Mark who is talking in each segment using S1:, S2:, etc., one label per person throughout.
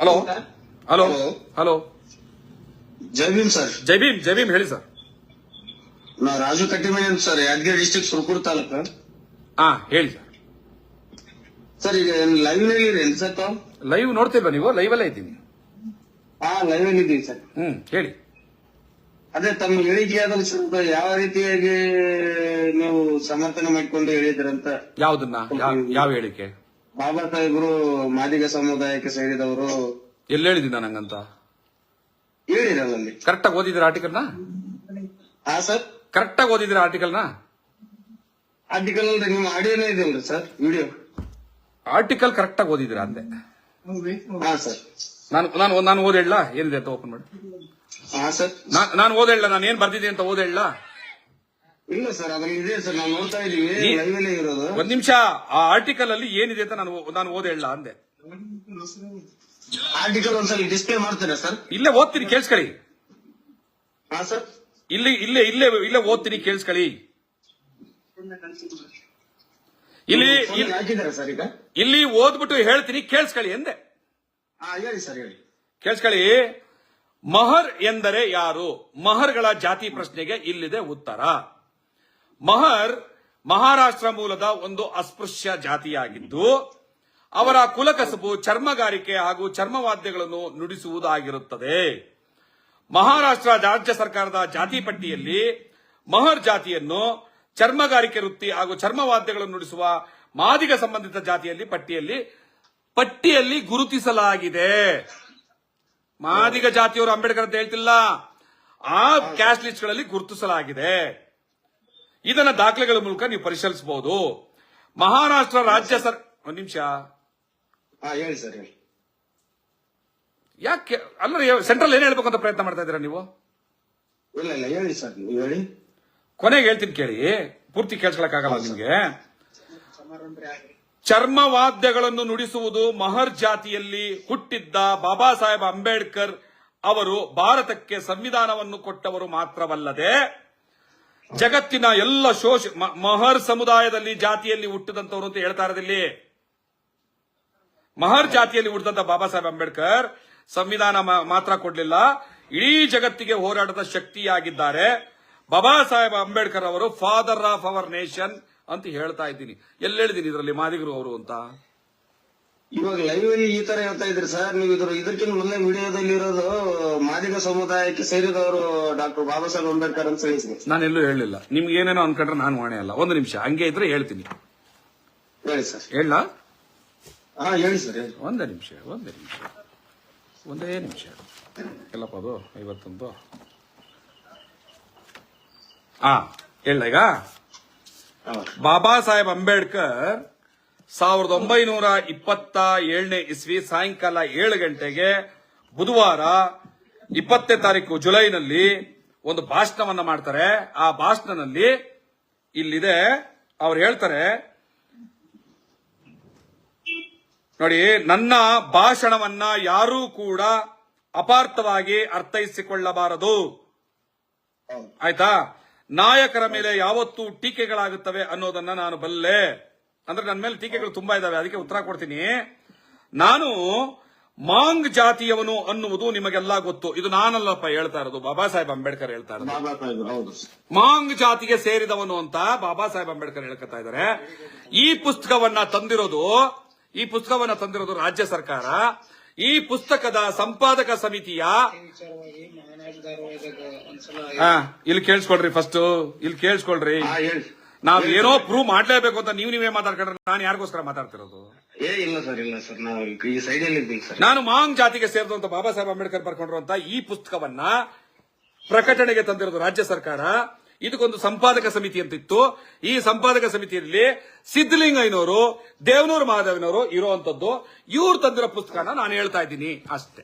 S1: Hello hello hello
S2: ಜೈ Bhim sir.
S1: ಜೈ ಭೀಮ್ ಹೇಳಿ sir.
S2: ನಾ ರಾಜು ಕಟ್ಟಿಮಣಿ ಅಂತ ಸರ್, ಯಾದಗಿರಿ ಡಿಸ್ಟ್ರಿಕ್ಟ್ ಸುರಪುರ ತಾಲೂಕು.
S1: ಹೇಳಿ ಸರ್.
S2: ಸರ್ ಈಗ ಲೈವ್ ನಲ್ಲಿ ಇರೇನು ಸರ್ ತಾವು?
S1: ಲೈವ್ ನೋಡ್ತಿಲ್ವಾ ನೀವು? ಲೈವ್ ಅಲ್ಲೇ ಇದ್ದೀನಿ.
S2: ಲೈವ್ ಅಲ್ಲಿ ಇದ್ದೀವಿ ಸರ್.
S1: ಹೇಳಿ.
S2: ಅದೇ ತಮ್ಮ ಹೇಳಿಕೆ ಆದಾಗ ಸರ್ ಯಾವ ರೀತಿಯಾಗಿ ನೀವು ಸಮರ್ಥನೆ ಮಾಡಿಕೊಂಡು ಹೇಳಿದ್ರಂತ.
S1: ಯಾವ್ದನ್ನ? ಯಾವ ಹೇಳಿಕೆ?
S2: ಬಾಬಾ ಸಾಹೇಬರು ಮಾದಿಗ ಸಮುದಾಯಕ್ಕೆ ಸೇರಿದವರು
S1: ಎಲ್ಲಿ ಹೇಳಿದ್ದೀನಿ ನಂಗಂತ?
S2: ಹೇಳಿರಲ್ಲ ಅಲ್ಲಿ.
S1: ಕರೆಕ್ಟ್ ಆಗಿ ಓದಿದ್ರ ಆರ್ಟಿಕಲ್ನ?
S2: ಸರ್
S1: ಕರೆಕ್ಟ್ ಆಗಿ ಓದಿದ್ರ ಆರ್ಟಿಕಲ್ನ?
S2: ಆರ್ಟಿಕಲ್ ಅಂದ್ರೆ ನಿಮ್ಮ ಆಡಿಯೋನೇ ಇದೆಯಲ್ರಿ ಸರ್, ವಿಡಿಯೋ.
S1: ಆರ್ಟಿಕಲ್ ಕರೆಕ್ಟ್ ಆಗಿ ಓದಿದ್ರ ಅಂದೆ.
S2: ಸರ್
S1: ನಾನು ಓದ್ ಹೇಳ ಏನಿದೆ ಅಂತ ಓಪನ್ ಮಾಡಿ.
S2: ಸರ್
S1: ನಾನು ಓದ್ ಹೇಳ, ನಾನು ಏನ್ ಬರ್ದಿದ್ದೀನಿ ಅಂತ ಓದ್ ಹೇಳ.
S2: ಇಲ್ಲ ಸರ್ ಅದ್ರಲ್ಲಿ ಇದೆ ಸರ್, ನಾವು ನೋಡ್ತಾ ಇದೀವಿ, ಲೈವ್ ಅಲ್ಲೇ ಇರೋದು.
S1: ಒಂದ್ ನಿಮಿಷ, ಆ ಆರ್ಟಿಕಲ್ ಅಲ್ಲಿ ಏನಿದೆ ಅಂತ ನಾನು ಓದ್ ಹೇಳ ಅಂದೆ.
S2: ಆರ್ಟಿಕಲ್ ಒಂದ್ಸಲ ಡಿಸ್ಪ್ಲೇ ಮಾಡ್ತೀರಾ ಸರ್?
S1: ಇಲ್ಲೇ ಓದ್ತೀನಿ, ಕೇಳಿಸ್ಕೊಳ್ಳಿ.
S2: ಸರ್
S1: ಇಲ್ಲೇ ಓದ್ತೀನಿ, ಕೇಳಿಸ್ಕೊಳ್ಳಿ.
S2: ಹಾಕಿದ್ದಾರೆ ಸರ್ ಈಗ.
S1: ಇಲ್ಲಿ ಓದ್ಬಿಟ್ಟು ಹೇಳ್ತೀನಿ, ಕೇಳಿಸ್ಕೊಳ್ಳಿ ಎಂದೆ.
S2: ಹೇಳಿ ಸರ್, ಹೇಳಿ.
S1: ಕೇಳಿಸ್ಕೊಳ್ಳಿ. ಮಹರ್ ಎಂದರೆ ಯಾರು? ಮಹರ್ಗಳ ಜಾತಿ ಪ್ರಶ್ನೆಗೆ ಇಲ್ಲಿದೆ ಉತ್ತರ. ಮಹರ್ ಮಹಾರಾಷ್ಟ್ರ ಮೂಲದ ಒಂದು ಅಸ್ಪೃಶ್ಯ ಜಾತಿಯಾಗಿದ್ದು, ಅವರ ಕುಲಕಸಬು ಚರ್ಮಗಾರಿಕೆ ಹಾಗೂ ಚರ್ಮವಾದ್ಯಗಳನ್ನು ನುಡಿಸುವುದಾಗಿರುತ್ತದೆ. ಮಹಾರಾಷ್ಟ್ರ ರಾಜ್ಯ ಸರ್ಕಾರದ ಜಾತಿ ಪಟ್ಟಿಯಲ್ಲಿ ಮಹರ್ ಜಾತಿಯನ್ನು ಚರ್ಮಗಾರಿಕೆ ವೃತ್ತಿ ಹಾಗೂ ಚರ್ಮವಾದ್ಯಗಳನ್ನು ನುಡಿಸುವ ಮಾದಿಗ ಸಂಬಂಧಿತ ಜಾತಿಯಲ್ಲಿ ಪಟ್ಟಿಯಲ್ಲಿ ಗುರುತಿಸಲಾಗಿದೆ. ಮಾದಿಗ ಜಾತಿಯವರು ಅಂಬೇಡ್ಕರ್ ಅಂತ ಹೇಳ್ತಿಲ್ಲ, ಆ ಕ್ಯಾಸ್ಟ್ ಲಿಸ್ಟ್ ಗಳಲ್ಲಿ ಗುರುತಿಸಲಾಗಿದೆ. ಇದನ್ನ ದಾಖಲೆಗಳ ಮೂಲಕ ನೀವು ಪರಿಶೀಲಿಸಬಹುದು. ಮಹಾರಾಷ್ಟ್ರ ರಾಜ್ಯ ಒಂದ್ ನಿಮಿಷ.
S2: ಹೇಳಿ ಸರ್, ಹೇಳಿ.
S1: ಯಾಕೆ ಅಲ್ಲ, ಸೆಂಟ್ರಲ್ ಏನ್ ಹೇಳ್ಬೇಕು ಅಂತ ಪ್ರಯತ್ನ ಮಾಡ್ತಾ ಇದ್ದೀರಾ ನೀವು?
S2: ಇಲ್ಲ ಹೇಳಿ ಸರ್, ನೀವು ಹೇಳಿ.
S1: ಕೊನೆಗೆ ಹೇಳ್ತೀನಿ ಕೇಳಿ, ಪೂರ್ತಿ ಕೇಳಿಸ್ಕೊಳಕ್ಕಾಗಲ್ಲ ನಿಮ್ಗೆ. ಚರ್ಮವಾದ್ಯಗಳನ್ನು ನುಡಿಸುವುದು ಮಹರ್ ಜಾತಿಯಲ್ಲಿ ಹುಟ್ಟಿದ್ದ ಬಾಬಾ ಸಾಹೇಬ್ ಅಂಬೇಡ್ಕರ್ ಅವರು ಭಾರತಕ್ಕೆ ಸಂವಿಧಾನವನ್ನು ಕೊಟ್ಟವರು ಮಾತ್ರವಲ್ಲದೆ ಜಗತ್ತಿನ ಎಲ್ಲ ಮಹರ್ ಸಮುದಾಯದಲ್ಲಿ ಜಾತಿಯಲ್ಲಿ ಹುಟ್ಟಿದಂತವರು ಅಂತ ಹೇಳ್ತಾ ಇರೋದಿಲ್ಲಿ. ಮಹರ್ ಜಾತಿಯಲ್ಲಿ ಹುಟ್ಟಿದಂತ ಬಾಬಾ ಸಾಹೇಬ್ ಅಂಬೇಡ್ಕರ್ ಸಂವಿಧಾನ ಮಾತ್ರ ಕೊಡ್ಲಿಲ್ಲ, ಇಡೀ ಜಗತ್ತಿಗೆ ಹೋರಾಟದ ಶಕ್ತಿಯಾಗಿದ್ದಾರೆ. ಬಾಬಾ ಸಾಹೇಬ್ ಅಂಬೇಡ್ಕರ್ ಅವರು ಫಾದರ್ ಆಫ್ ಅವರ್ ನೇಷನ್ ಅಂತ ಹೇಳ್ತಾ ಇದ್ದೀನಿ. ಎಲ್ಲಿ ಹೇಳಿದೀನಿ ಇದರಲ್ಲಿ ಮಾದಿಗರು ಅವರು ಅಂತ?
S2: ಇವಾಗ ಲೈವ್ ಅಲ್ಲಿ ಈ ತರ ಹೇಳ್ತಾ ಇದ್ರಿ ಸರ್ ನೀವು. ಇದಕ್ಕಿಂತ ಮೊದಲೇ ವಿಡಿಯೋದಲ್ಲಿ ಇರೋದು ಮಾದಿಗ ಸಮುದಾಯಕ್ಕೆ ಸೇರಿದವರು ಡಾಕ್ಟರ್ ಬಾಬಾ ಸಾಹೇಬ್ ಅಂಬೇಡ್ಕರ್ ಅಂತ ಹೇಳಿದ್ರಿ.
S1: ನಾನೆಲ್ಲೂ ಹೇಳಿಲ್ಲ. ನಿಮ್ಗೆ ಏನೇನೋ ಅನ್ಕೊಂಡ್ರೆ ನಾನು ಹೊಣೆ ಅಲ್ಲ. ಒಂದು ನಿಮಿಷ ಹಂಗೆ ಇದ್ರೆ ಹೇಳ್ತೀನಿ.
S2: ಹೇಳಿ ಸರ್.
S1: ಹೇಳ?
S2: ಹೇಳಿ ಸರ್.
S1: ಒಂದೇ ನಿಮಿಷ ಎಲ್ಲಪ್ಪ ಅದು 51. ಹೇಳ ಈಗ. ಬಾಬಾ ಸಾಹೇಬ್ ಅಂಬೇಡ್ಕರ್ 1927 ಇಸ್ವಿ ಸಾಯಂಕಾಲ 7 ಗಂಟೆಗೆ ಬುಧವಾರ 20ನೇ ತಾರೀಕು ಜುಲೈನಲ್ಲಿ ಒಂದು ಭಾಷಣವನ್ನ ಮಾಡ್ತಾರೆ. ಆ ಭಾಷಣದಲ್ಲಿ ಇಲ್ಲಿದೆ, ಅವ್ರು ಹೇಳ್ತಾರೆ ನೋಡಿ, ನನ್ನ ಭಾಷಣವನ್ನ ಯಾರೂ ಕೂಡ ಅಪಾರ್ಥವಾಗಿ ಅರ್ಥೈಸಿಕೊಳ್ಳಬಾರದು, ಆಯ್ತಾ? ನಾಯಕರ ಮೇಲೆ ಯಾವತ್ತೂ ಟೀಕೆಗಳಾಗುತ್ತವೆ ಅನ್ನೋದನ್ನ ನಾನು ಬಲ್ಲೆ. ಅಂದ್ರೆ ನನ್ನ ಮೇಲೆ ಟೀಕೆಗಳು ತುಂಬಾ ಇದಾವೆ, ಅದಕ್ಕೆ ಉತ್ತರ ಕೊಡ್ತೀನಿ. ನಾನು ಮಾಂಗ್ ಜಾತಿಯವನು ಅನ್ನುವುದು ನಿಮಗೆಲ್ಲ ಗೊತ್ತು. ಇದು ನಾನಲ್ಲಪ್ಪ ಹೇಳ್ತಾ ಇರೋದು, ಬಾಬಾ ಸಾಹೇಬ್ ಅಂಬೇಡ್ಕರ್ ಹೇಳ್ತಾ ಇರೋದು. ಮಾಂಗ್ ಜಾತಿಗೆ ಸೇರಿದವನು ಅಂತ ಬಾಬಾ ಸಾಹೇಬ್ ಅಂಬೇಡ್ಕರ್ ಹೇಳ್ಕೊತಾ ಇದ್ದಾರೆ. ಈ ಪುಸ್ತಕವನ್ನ ತಂದಿರೋದು ರಾಜ್ಯ ಸರ್ಕಾರ. ಈ ಪುಸ್ತಕದ ಸಂಪಾದಕ ಸಮಿತಿಯ ಇಲ್ಲಿ ಕೇಳಿಸ್ಕೊಳ್ರಿ, ಫಸ್ಟ್ ಇಲ್ಲಿ ಕೇಳಿಸ್ಕೊಳ್ರಿ. ನಾವ್ ಏನೋ ಪ್ರೂವ್ ಮಾಡ್ಲೇಬೇಕು ಅಂತ ನೀವೇ ಮಾತಾಡ್ಕೊಂಡ್ರೆ ನಾನು ಯಾರಿಗೋಸ್ಕರ ಮಾತಾಡ್ತಿರೋದು? ನಾನು ಮಾಂಗ್ ಜಾತಿಗೆ ಸೇರಿದಂತ ಬಾಬಾ ಸಾಹೇಬ್ ಅಂಬೇಡ್ಕರ್ ಬರ್ಕೊಂಡಿರುವಂತ ಈ ಪುಸ್ತಕವನ್ನ ಪ್ರಕಟಣೆಗೆ ತಂದಿರೋದು ರಾಜ್ಯ ಸರ್ಕಾರ. ಇದಕ್ಕೊಂದು ಸಂಪಾದಕ ಸಮಿತಿ ಅಂತಿತ್ತು. ಈ ಸಂಪಾದಕ ಸಮಿತಿಯಲ್ಲಿ ಸಿದ್ದಲಿಂಗಯ್ಯನವರು, ದೇವನೂರು ಮಹಾದೇವನವರು ಇರುವಂತದ್ದು. ಇವ್ರು ತಂದಿರೋ ಪುಸ್ತಕನ ನಾನು ಹೇಳ್ತಾ ಇದ್ದೀನಿ ಅಷ್ಟೇ,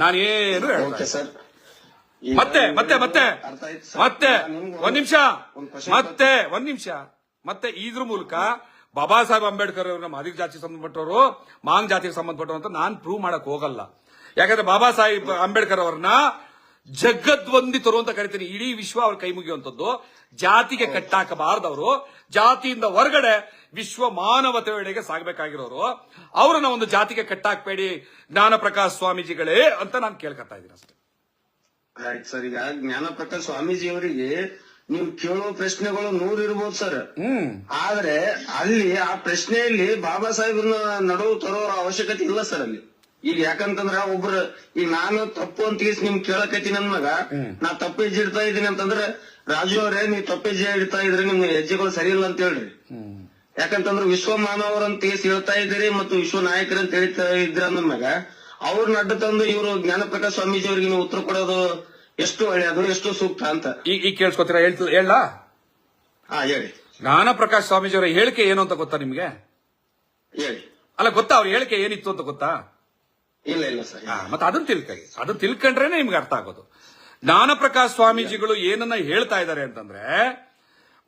S1: ನಾನೇನು ಹೇಳ್ತಾ ಸರ್. ಮತ್ತೆ ಒಂದ್ ನಿಮಿಷ ಮತ್ತೆ ಇದ್ರ ಮೂಲಕ ಬಾಬಾ ಸಾಹೇಬ್ ಅಂಬೇಡ್ಕರ್ ಅವ್ರನ್ನ ಮಾದಿಗ ಜಾತಿಗೆ ಸಂಬಂಧಪಟ್ಟವರು, ಮಾಂಗ್ ಜಾತಿಗೆ ಸಂಬಂಧಪಟ್ಟವರು ಅಂತ ನಾನ್ ಪ್ರೂವ್ ಮಾಡಕ್ ಹೋಗಲ್ಲ. ಯಾಕಂದ್ರೆ ಬಾಬಾ ಸಾಹೇಬ್ ಅಂಬೇಡ್ಕರ್ ಅವ್ರನ್ನ ಜಗದ್ವಂದಿತರು ಅಂತ ಕರಿತೀನಿ. ಇಡೀ ವಿಶ್ವ ಅವ್ರ ಕೈ ಮುಗಿಯುವಂತದ್ದು. ಜಾತಿಗೆ ಕಟ್ಟಾಕಬಾರದವರು, ಜಾತಿಯಿಂದ ಹೊರಗಡೆ ವಿಶ್ವ ಮಾನವತೆಯೆಡೆಗೆ ಸಾಗಬೇಕಾಗಿರೋರು. ಅವರನ್ನ ಒಂದು ಜಾತಿಗೆ ಕಟ್ಟಾಕಬೇಡಿ ಜ್ಞಾನ ಪ್ರಕಾಶ್ ಸ್ವಾಮೀಜಿಗಳೇ ಅಂತ ನಾನು ಕೇಳ್ಕೊತಾ ಇದ್ದೀನಿ ಅಷ್ಟೇ.
S2: ಆಯ್ತು ಸರ್, ಈಗ ಜ್ಞಾನ ಪ್ರಕಾಶ್ ಸ್ವಾಮೀಜಿ ಅವರಿಗೆ ನೀವು ಕೇಳುವ ಪ್ರಶ್ನೆಗಳು 100 ಇರ್ಬೋದು ಸರ್. ಆದ್ರೆ ಅಲ್ಲಿ ಆ ಪ್ರಶ್ನೆಯಲ್ಲಿ ಬಾಬಾ ಸಾಹೇಬ್ರನ್ನ ನಡುವು ತರೋ ಅವಶ್ಯಕತೆ ಇಲ್ಲ ಸರ್ ಅಲ್ಲಿ. ಈಗ ಯಾಕಂತಂದ್ರ ಒಬ್ರು ಈಗ ನಾನು ತಪ್ಪು ಅಂತ ನಿಮ್ ಕೇಳಕತ್ತೀನಿ ನನ್ಮಗ, ನಾ ತಪ್ಪು ಹೆಜ್ಜೆ ಇಡ್ತಾ ಇದೀನಿ ಅಂತಂದ್ರೆ ರಾಜು ಅವರೇ ನೀವು ತಪ್ಪು ಹೆಜ್ಜೆ ಇಡ್ತಾ ಇದ್ರೆ ನಿಮ್ ಹೆಜ್ಜೆಗಳು ಸರಿ ಇಲ್ಲ ಅಂತ ಹೇಳ್ರಿ. ಯಾಕಂತಂದ್ರೆ ವಿಶ್ವ ಮಾನವರಂತ ಹೇಳ್ತಾ ಇದ್ದೀರಿ ಮತ್ತು ವಿಶ್ವ ನಾಯಕರಂತ ಹೇಳ್ತಾ ಇದ್ರ ನನ್ಮಗ ಅವ್ರನ್ನ ಅಡ್ಡ ತಂದು ಇವರು ಜ್ಞಾನ ಪ್ರಕಾಶ್ ಸ್ವಾಮೀಜಿ ಅವರಿಗೆ ನೀವು ಉತ್ತರ ಕೊಡೋದು ಎಷ್ಟು ಒಳ್ಳೆಯದು, ಎಷ್ಟು ಸೂಕ್ತ ಅಂತ
S1: ಈಗ ಕೇಳಿಸ್ಕೊತೀರಾ? ಹೇಳ
S2: ಹೇಳಿ.
S1: ಜ್ಞಾನ ಪ್ರಕಾಶ್ ಸ್ವಾಮೀಜಿ ಅವರ ಹೇಳಿಕೆ ಏನು ಅಂತ ಗೊತ್ತಾ ನಿಮ್ಗೆ?
S2: ಹೇಳಿ.
S1: ಅಲ್ಲ ಗೊತ್ತಾ ಅವ್ರ ಹೇಳಿಕೆ ಏನಿತ್ತು ಅಂತ ಗೊತ್ತಾ?
S2: ಇಲ್ಲ ಸರ್.
S1: ಮತ್ತೆ ಅದನ್ನ ತಿಳ್ಕೊಂಡ್ರೇನೆ ನಿಮ್ಗೆ ಅರ್ಥ ಆಗೋದು. ಜ್ಞಾನ ಪ್ರಕಾಶ್ ಸ್ವಾಮೀಜಿಗಳು ಏನನ್ನ ಹೇಳ್ತಾ ಇದ್ದಾರೆ ಅಂತಂದ್ರೆ,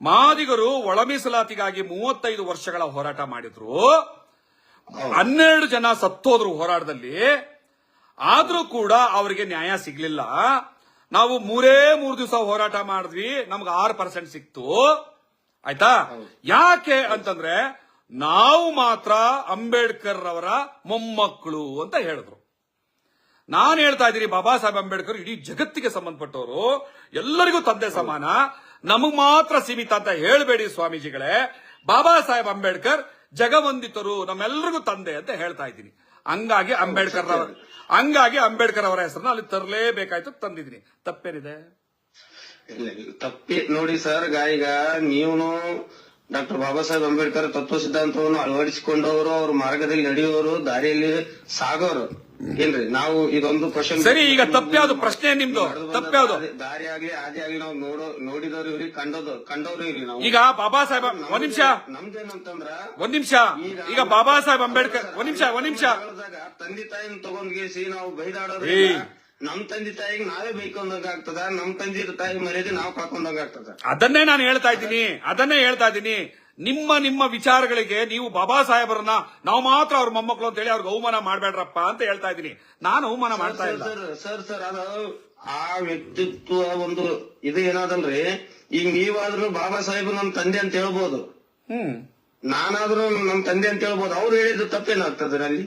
S1: ಮಾದಿಗರು ಒಳ ಮೀಸಲಾತಿಗಾಗಿ 35 ವರ್ಷಗಳ ಹೋರಾಟ ಮಾಡಿದ್ರು. 12 ಜನ ಸತ್ತೋದ್ರು ಹೋರಾಟದಲ್ಲಿ. ಆದ್ರೂ ಕೂಡ ಅವರಿಗೆ ನ್ಯಾಯ ಸಿಗ್ಲಿಲ್ಲ. ನಾವು 3 ದಿವಸ ಹೋರಾಟ ಮಾಡಿದ್ವಿ, ನಮ್ಗೆ 6% ಸಿಕ್ತು. ಆಯ್ತಾ? ಯಾಕೆ ಅಂತಂದ್ರೆ ನಾವು ಮಾತ್ರ ಅಂಬೇಡ್ಕರ್ ಅವರ ಮೊಮ್ಮಕ್ಕಳು ಅಂತ ಹೇಳಿದ್ರು. ನಾನು ಹೇಳ್ತಾ ಇದ್ದೀನಿ, ಬಾಬಾ ಸಾಹೇಬ್ ಅಂಬೇಡ್ಕರ್ ಇಡೀ ಜಗತ್ತಿಗೆ ಸಂಬಂಧಪಟ್ಟವರು, ಎಲ್ಲರಿಗೂ ತಂದೆ ಸಮಾನ, ನಮಗ್ ಮಾತ್ರ ಸೀಮಿತ ಅಂತ ಹೇಳಬೇಡಿ ಸ್ವಾಮೀಜಿಗಳೇ. ಬಾಬಾ ಸಾಹೇಬ್ ಅಂಬೇಡ್ಕರ್ ಜಗವಂದಿತರು, ನಮ್ಮೆಲ್ಲರಿಗೂ ತಂದೆ ಅಂತ ಹೇಳ್ತಾ ಇದ್ದೀನಿ. ಹಂಗಾಗಿ ಅಂಬೇಡ್ಕರ್ ಅವರ ಹೆಸರನ್ನ ಅಲ್ಲಿ ತರಲೇಬೇಕಾಯ್ತು, ತಂದಿದ್ದೀನಿ. ತಪ್ಪೇನಿದೆ?
S2: ತಪ್ಪಿ ನೋಡಿ ಸರ್. ಈಗ ನೀವು ಡಾಕ್ಟರ್ ಬಾಬಾ ಸಾಹೇಬ್ ಅಂಬೇಡ್ಕರ್ ತತ್ವ ಸಿದ್ಧಾಂತವನ್ನು ಅಳವಡಿಸಿಕೊಂಡವರು, ಅವ್ರ ಮಾರ್ಗದಲ್ಲಿ ನಡೆಯುವವರು, ದಾರಿಯಲ್ಲಿ ಸಾಗೋರು ಏನ್ರಿ. ನಾವು ಇದೊಂದು ಕ್ವಶನ್
S1: ಸರಿ, ಈಗ ತಪ್ಪ್ಯಾವ್ದು ಪ್ರಶ್ನೆ ನಿಮ್ದು? ತಪ್ಪ್ಯಾವ್ದು?
S2: ದಾರಿ ಆಗ್ಲಿ ಆದಿ ಆಗ್ಲಿ ನಾವು ನೋಡಿದವ್ರು ಇವ್ರಿ, ಕಂಡವ್ರು ಇವ್ರಿ ನಾವು.
S1: ಈಗ ಬಾಬಾ ಸಾಹೇಬ್ ಒಂದ್ ನಿಮಿಷ ಈಗ ಬಾಬಾ ಸಾಹೇಬ್ ಅಂಬೇಡ್ಕರ್ ಒಂದ್ ನಿಮಿಷ
S2: ತಂದೆ ತಾಯಿನ ತಗೊಂಡ್ಗೇಸಿ ನಾವು ಬೈದಾಡೋದು, ನಮ್ ತಂದೆ ತಾಯಿಗೆ ನಾವೇ ಬೈಕೊಂಡಂಗ ಆಗ್ತದ, ನಮ್ ತಂದೆ ತಾಯಿ ಮರ್ಯಾದೆ ನಾವು ಕಳ್ಕೊಂಡಂಗ ಆಗ್ತದ.
S1: ಅದನ್ನೇ ನಾನು ಹೇಳ್ತಾ ಇದ್ದೀನಿ. ನಿಮ್ಮ ವಿಚಾರಗಳಿಗೆ ನೀವು ಬಾಬಾ ಸಾಹೇಬರನ್ನ ನಾವು ಮಾತ್ರ ಅವ್ರ ಮೊಮ್ಮಕ್ಕಳು ಅಂತ ಹೇಳಿ ಅವ್ರಿಗೆ ಅವಮಾನ ಮಾಡ್ಬೇಡ್ರಪ್ಪ ಅಂತ ಹೇಳ್ತಾ ಇದ್ದೀನಿ. ನಾನು ಅವಮಾನ ಮಾಡ್ತಾ ಇಲ್ಲ
S2: ಸರ್. ಅದು ಆ ವ್ಯಕ್ತಿತ್ವ ಒಂದು ಇದು ಏನಾದಲ್ರಿ. ಈಗ ನೀವಾದ್ರೂ ಬಾಬಾ ಸಾಹೇಬ್ ನಮ್ ತಂದೆ ಅಂತ ಹೇಳ್ಬೋದು, ನಾನಾದ್ರೂ ನಮ್ ತಂದೆ ಅಂತ ಹೇಳ್ಬೋದು. ಅವ್ರು ಹೇಳಿದ್ದು ತಪ್ಪೇನಾಗ್ತದೆ ಅಲ್ಲಿ?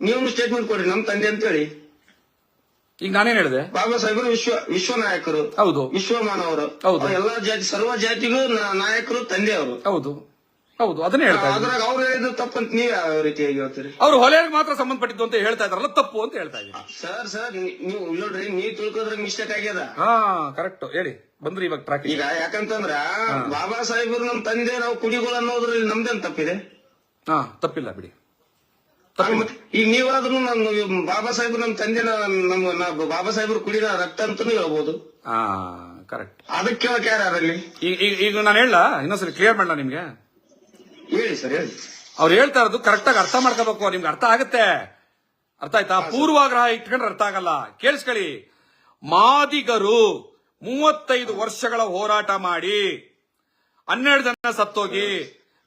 S2: ನೀವು ಸ್ಟೇಟ್ಮೆಂಟ್ ಕೊಡ್ರಿ ನಮ್ ತಂದೆ ಅಂತ ಹೇಳಿ.
S1: ಈಗ ನಾನೇನ್ ಹೇಳಿದೆ?
S2: ಬಾಬಾ ಸಾಹೇಬರು ವಿಶ್ವ ನಾಯಕರು,
S1: ಹೌದು,
S2: ವಿಶ್ವ ಮಾನವರು, ಎಲ್ಲಾ ಜಾತಿ ಸರ್ವ ಜಾತಿಗೂ ನಾಯಕರು, ತಂದೆ ಅವರು.
S1: ಹೌದು ಅದನ್ನೇ ಹೇಳ್ತಾ ಇದ್ದೀನಿ.
S2: ಅದ್ರಾಗ ಅವ್ರು ಹೇಳಿದ್ದು ತಪ್ಪಂತ ನೀವ್ ಯಾವ ರೀತಿಯಾಗಿ ಹೇಳ್ತೀರಿ?
S1: ಅವ್ರು ಹೊಲೆಗೆ ಮಾತ್ರ ಸಂಬಂಧಪಟ್ಟಿದ್ದು ಅಂತ ಹೇಳ್ತಾ ಇದಾರಲ್ಲ, ತಪ್ಪು ಅಂತ ಹೇಳ್ತಾ ಇದ್ದೀನಿ.
S2: ಸರ್ ನೀವು ನೋಡ್ರಿ, ನೀವ್ ತಿಳ್ಕೋದ್ರ ಮಿಸ್ಟೇಕ್ ಆಗ್ಯದ.
S1: ಕರೆಕ್ಟ್ ಹೇಳಿ ಬಂದ್ರಿ ಇವಾಗ ಟ್ರಾಕ್.
S2: ಈಗ ಯಾಕಂತಂದ್ರ ಬಾಬಾ ಸಾಹೇಬರು ನಮ್ ತಂದೆ, ನಾವು ಕುಡಿಗಳು ಅನ್ನೋದ್ರಲ್ಲಿ ನಮ್ದೇನ್ ತಪ್ಪಿದೆ?
S1: ತಪ್ಪಿಲ್ಲ ಬಿಡಿ.
S2: ಈಗ ನೀವಾದ್ರೂ ಬಾಬಾ ಸಾಹೇಬ್ರು ನಮ್ ತಂದೆ, ಬಾಬಾ ಸಾಹೇಬ್ರು ಕುಡಿದ ರಕ್ತ ಅಂತಾನು ಹೇಳ್ಬೋದು.
S1: ಕರೆಕ್ಟ್.
S2: ಅದಕ್ಕೆ ಕೇಳಕ್ ಯಾರಲ್ಲಿ?
S1: ಈಗ ನಾನು ಹೇಳ ಇನ್ನೊಂದ್ಸರಿ ಕ್ಲಿಯರ್ ಮಾಡಲ ನಿಮ್ಗೆ.
S2: ಹೇಳಿ ಸರ್, ಹೇಳಿ.
S1: ಅವ್ರು ಹೇಳ್ತಾ ಇರೋದು ಕರೆಕ್ಟ್ ಆಗಿ ಅರ್ಥ ಮಾಡ್ಕೋಬೇಕು. ನಿಮ್ಗೆ ಅರ್ಥ ಆಗುತ್ತೆ, ಅರ್ಥ ಆಯ್ತಾ? ಪೂರ್ವಾಗ್ರಹ ಇಟ್ಕೊಂಡ್ರೆ ಅರ್ಥ ಆಗಲ್ಲ. ಕೇಳಿಸ್ಕೊಳ್ಳಿ. ಮಾದಿಗರು 35 ವರ್ಷಗಳ ಹೋರಾಟ ಮಾಡಿ 12 ಜನ ಸತ್ತೋಗಿ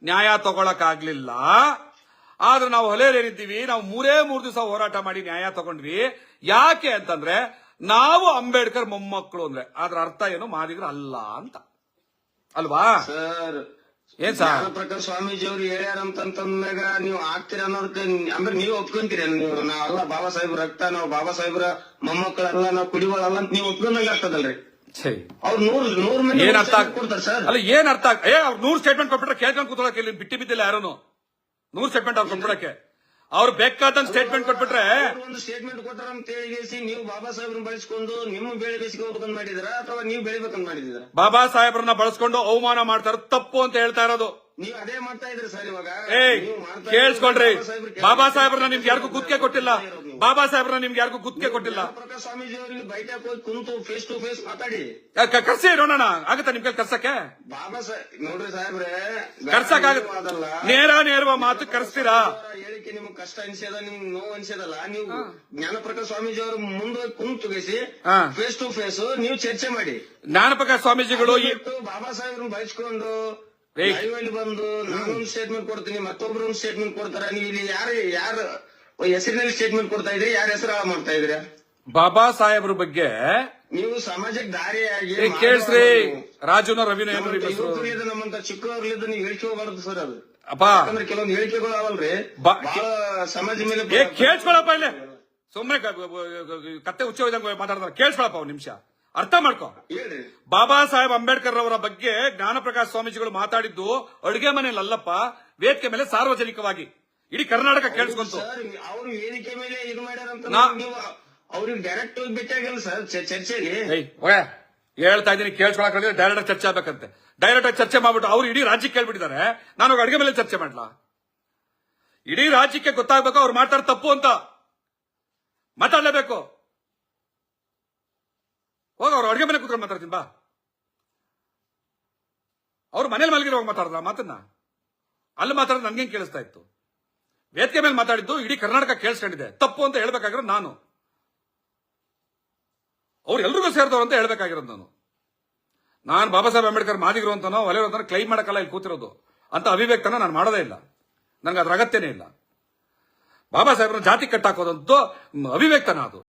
S1: ನ್ಯಾಯ ತಗೊಳಕಾಗ್ಲಿಲ್ಲ. ಆದ್ರೆ ನಾವು ಹೊಲೆಯಲ್ಲಿದ್ದೀವಿ, ನಾವು 3 ದಿವಸ ಹೋರಾಟ ಮಾಡಿ ನ್ಯಾಯ ತಗೊಂಡ್ವಿ. ಯಾಕೆ ಅಂತಂದ್ರೆ ನಾವು ಅಂಬೇಡ್ಕರ್ ಮೊಮ್ಮಕ್ಕಳು ಅಂದ್ರೆ ಅದ್ರ ಅರ್ಥ ಏನು? ಮಾದಿಗರು ಅಲ್ಲ ಅಂತ ಅಲ್ವಾ
S2: ಸರ್?
S1: ಏನ್ ಸರ್
S2: ಪ್ರಕಾಶ್ ಸ್ವಾಮೀಜಿ ಅವ್ರು ಹೇಳ್ಯಾರಂತಂದಾಗ ನೀವು ಆಗ್ತೀರ ಅನ್ನೋದಕ್ಕೆ ಅಂದ್ರೆ ನೀವು ಒಪ್ಕೊಂತೀರಿ? ನೀವು ನಾವೆಲ್ಲ ಬಾಬಾ ಸಾಹೇಬ್ ರಕ್ತ, ನಾವು ಬಾಬಾ ಸಾಹೇಬ್ರ ಮೊಮ್ಮಕ್ಕಳೆಲ್ಲ, ನಾವು ಕುಡಿಗಳಲ್ಲ ಅಂತ ನೀವು ಒಪ್ಕೊಂಡಂಗ ಆಗ್ತದಲ್ರಿ? ಅವ್ರು 100 ಮಂದಿ
S1: ಏನ್ ಅರ್ಥ
S2: ಕೊಡ್ತಾರೆ ಸರ್.
S1: ಅಲ್ಲ ಏನ್ ಅರ್ಥ ಅವ್ರು 100 ಸ್ಟೇಟ್ಮೆಂಟ್ ಕೊಟ್ಬಿಟ್ರೆ ಕೇಳ್ಕೊಂಡು ಕೂತ್ಕೊಳ್ಳೋಕೆ ಇಲ್ಲಿ ಬಿಟ್ಟಿ ಬಿದ್ದಿಲ್ಲ ಯಾರು 100 ಸ್ಟೇಟ್ಮೆಂಟ್ ಅವ್ರು ಕೊಟ್ಬಿಡಕ್ಕೆ. ಅವ್ರು ಬೇಕಾದಂತ ಸ್ಟೇಟ್ಮೆಂಟ್ ಕೊಟ್ಬಿಟ್ರೆ
S2: ಒಂದು ಸ್ಟೇಟ್ಮೆಂಟ್ ಕೊಟ್ಟಾರ ಅಂತ ಹೇಳಿ ನೀವು ಬಾಬಾ ಸಾಹೇಬ್ರನ್ನ ಬಳಸ್ಕೊಂಡು ನಿಮ್ಮ ಬೆಳೆ ಬೇಸಿಗೆ ಮಾಡಿದಿರಾ ಅಥವಾ ನೀವು ಬೆಳಿಬೇಕಂತ ಮಾಡಿದಿರಾ?
S1: ಬಾಬಾ ಸಾಹೇಬ್ರನ್ನ ಬಳಸ್ಕೊಂಡು ಅವಮಾನ ಮಾಡ್ತಾರ, ತಪ್ಪು ಅಂತ ಹೇಳ್ತಾ ಇರೋದು.
S2: ನೀವು ಅದೇ ಮಾಡ್ತಾ ಇದ್ರಿ ಸರ್ ಇವಾಗ.
S1: ಕೇಳಿಸ್ಕೊಳ್ರಿ, ಬಾಬಾ ಸಾಹೇಬ್ರನ್ನ ನಿಮ್ಗೆ ಯಾರಿಗೂ ಗುತ್ತಿಗೆ ಕೊಟ್ಟಿಲ್ಲ. ಬಾಬಾ ಸಾಹೇಬ್ರನ್ನ ನಿಮ್ಗೆ ಯಾರಿಗೂ ಗುತ್ತಿಗೆ ಕೊಟ್ಟಿಲ್ಲ.
S2: ಪ್ರಕಾಶ್ ಸ್ವಾಮೀಜಿ ಅವರಿಗೆ ಬೈಟಕ್ ಹೋಗಿ ಕುಂತು ಫೇಸ್ ಟು ಫೇಸ್ ಮಾತಾಡಿ
S1: ಕರ್ಸಿ ನೋಡೋಣ, ಆಗತ್ತ ನಿಮ್ ಕೈಲಿ ಕರ್ಸಕ್ಕೆ?
S2: ಬಾಬಾ ಸಾಹೇಬ್ ನೋಡ್ರಿ ಸಾಹೇಬ್ರೆ,
S1: ಕರ್ಸಕ್ಕಾಗಲ್ಲ. ನೇರ ಮಾತು ಕರ್ಸ್ತೀರಾ?
S2: ಹೇಳಿಕೆ ನಿಮ್ಗೆ ಕಷ್ಟ ಅನ್ಸದ, ನಿಮ್ಗೆ ನೋವು ಅನ್ಸದಲ್ಲ, ನೀವು ಜ್ಞಾನ ಪ್ರಕಾಶ್ ಸ್ವಾಮೀಜಿ ಅವರು ಮುಂದೆ ಕುಂತುಗಿಸಿ ಫೇಸ್ ಟು ಫೇಸ್ ನೀವು ಚರ್ಚೆ ಮಾಡಿ.
S1: ಜ್ಞಾನ ಪ್ರಕಾಶ್ ಸ್ವಾಮೀಜಿಗಳು
S2: ಬಾಬಾ ಸಾಹೇಬ್ರನ್ನ ಬಳಸ್ಕೊಂಡು ಲೈವ್ ಬಂದು ನಾನೊಂದು ಸ್ಟೇಟ್ಮೆಂಟ್ ಕೊಡ್ತೀನಿ, ಮತ್ತೊಬ್ರು ಒಂದು ಸ್ಟೇಟ್ಮೆಂಟ್ ಕೊಡ್ತಾರ. ನೀವು ಇಲ್ಲಿ ಯಾರು ಹೆಸರಿನಲ್ಲಿ ಸ್ಟೇಟ್ಮೆಂಟ್ ಕೊಡ್ತಾ ಇದ್ರಿ? ಯಾರ ಹೆಸರು ಮಾಡ್ತಾ ಇದ್ರಿ?
S1: ಬಾಬಾ ಸಾಹೇಬ್ರ ಬಗ್ಗೆ
S2: ನೀವು ಸಮಾಜಕ್ಕೆ ದಾರಿಯಾಗಿ
S1: ಕೇಳಿಸ್ರಿ ರಾಜುನ ರವಿನ ಏನು ಹೆಸರು
S2: ಯುವಕರಿದ ನಮ್ಮಂತ ಚಿಕ್ಕವರ್ಲಿದ್ದ ನೀವು ಹೇಳಿಕೆ ಹೋಗ್ಬಾರ್ದು ಸರ್ ಅದು.
S1: ಅಪ್ಪ
S2: ಯಾಕಂದ್ರೆ ಕೆಲವೊಂದು ಹೇಳಿಕೆಗಳು ಅವಲ್ರಿ
S1: ಬಾ-
S2: ಬಹಳ ಸಮಾಜ ಮೇಲೆ
S1: ಕೇಳಿಸ್ಕೊಳಪ್ಪ ಇಲ್ಲಿ ಸುಮ್ಮನೆ ಕತ್ತೆ ಹುಚ್ಚೋದಂಗ ಮಾತಾಡ್ತಾರೆ. ಕೇಳಿಸ್ಕೊಳಪ್ಪ ಒಂದ್ ನಿಮಿಷ ಅರ್ಥ ಮಾಡ್ಕೊ.
S2: ಹೇಳ್ರಿ.
S1: ಬಾಬಾ ಸಾಹೇಬ್ ಅಂಬೇಡ್ಕರ್ ಅವರ ಬಗ್ಗೆ ಜ್ಞಾನಪ್ರಕಾಶ್ ಸ್ವಾಮೀಜಿಗಳು ಮಾತಾಡಿದ್ದು ಅಡುಗೆ ಮನೆಯಲ್ಲಿ ಅಲ್ಲಪ್ಪ, ವೇದಿಕೆ ಮೇಲೆ ಸಾರ್ವಜನಿಕವಾಗಿ ಇಡೀ ಕರ್ನಾಟಕ ಕೇಳಿಸ್ಕೊಂತು.
S2: ಸರ್ ಅವ್ರು ವೇದಿಕೆ ಮೇಲೆ ಇದು ಮಾಡ್ಯಾರಂತ
S1: ನಾ-
S2: ನೀವು ಅವ್ರಿಗೆ ಡೈರೆಕ್ಟ್ ಹೋಗಿ ಭೇಟಿಯಾಗಲ್ಲ ಸರ್ ಚರ್ಚೆಗೆ.
S1: ಹೇಳ್ತಾ ಇದ್ದೀನಿ ಕೇಳಿಸ್ಕೊಳಕ್ ಡೈರೆಕ್ಟ್ ಚರ್ಚೆ ಆಗ್ಬೇಕಂತೆ. ಡೈರೆಕ್ಟ್ ಆಗಿ ಚರ್ಚೆ ಮಾಡ್ಬಿಟ್ಟು ಅವ್ರು ಇಡೀ ರಾಜ್ಯಕ್ಕೆ ಕೇಳ್ಬಿಟ್ಟಿದ್ದಾರೆ. ನಾನು ಅಡುಗೆ ಮೇಲೆ ಚರ್ಚೆ ಮಾಡ್ಲಾ? ಇಡೀ ರಾಜ್ಯಕ್ಕೆ ಗೊತ್ತಾಗ್ಬೇಕು ಅವ್ರು ಮಾತಾಡ್ ತಪ್ಪು ಅಂತ. ಮಾತಾಡ್ಲೇಬೇಕು. ಹೋಗ ಅವ್ರು ಅಡುಗೆ ಮನೆ ಕೂತ್ಕೊಂಡು ಮಾತಾಡ್ತೀನಿ ಬಾ. ಅವ್ರು ಮನೇಲಿ ಮಲಗಿರುವಾಗ ಮಾತಾಡ್ದ ಮಾತನ್ನ ಅಲ್ಲಿ ಮಾತಾಡಿದ್ರೆ ನನ್ಗೇನ್ ಕೇಳಿಸ್ತಾ ಇತ್ತು? ವೇದಿಕೆ ಮೇಲೆ ಮಾತಾಡಿದ್ದು ಇಡೀ ಕರ್ನಾಟಕ ಕೇಳಿಸ್ಕೊಂಡಿದೆ. ತಪ್ಪು ಅಂತ ಹೇಳ್ಬೇಕಾಗಿರೋದು ನಾನು, ಅವ್ರು ಎಲ್ರಿಗೂ ಸೇರಿದವರು ಅಂತ ಹೇಳ್ಬೇಕಾಗಿರೋದು ನಾನು ಬಾಬಾ ಸಾಹೇಬ್ ಅಂಬೇಡ್ಕರ್ ಮಾದಿಗರು ಅಂತನೋ ಒಲೆಯವರು ಅಂತ ಕ್ಲೈಮ್ ಮಾಡಕ್ಕಲ್ಲ ಇಲ್ಲಿ ಕೂತಿರೋದು. ಅಂತ ಅಭಿವ್ಯಕ್ತನ ನಾನು ಮಾಡೋದೇ ಇಲ್ಲ, ನನಗೆ ಅದ್ರ ಅಗತ್ಯನೇ ಇಲ್ಲ. ಬಾಬಾ ಸಾಹೇಬ್ರನ್ನ ಜಾತಿ ಕಟ್ಟಾಕೋದಂತೂ ಅಭಿವ್ಯಕ್ತನ ಅದು.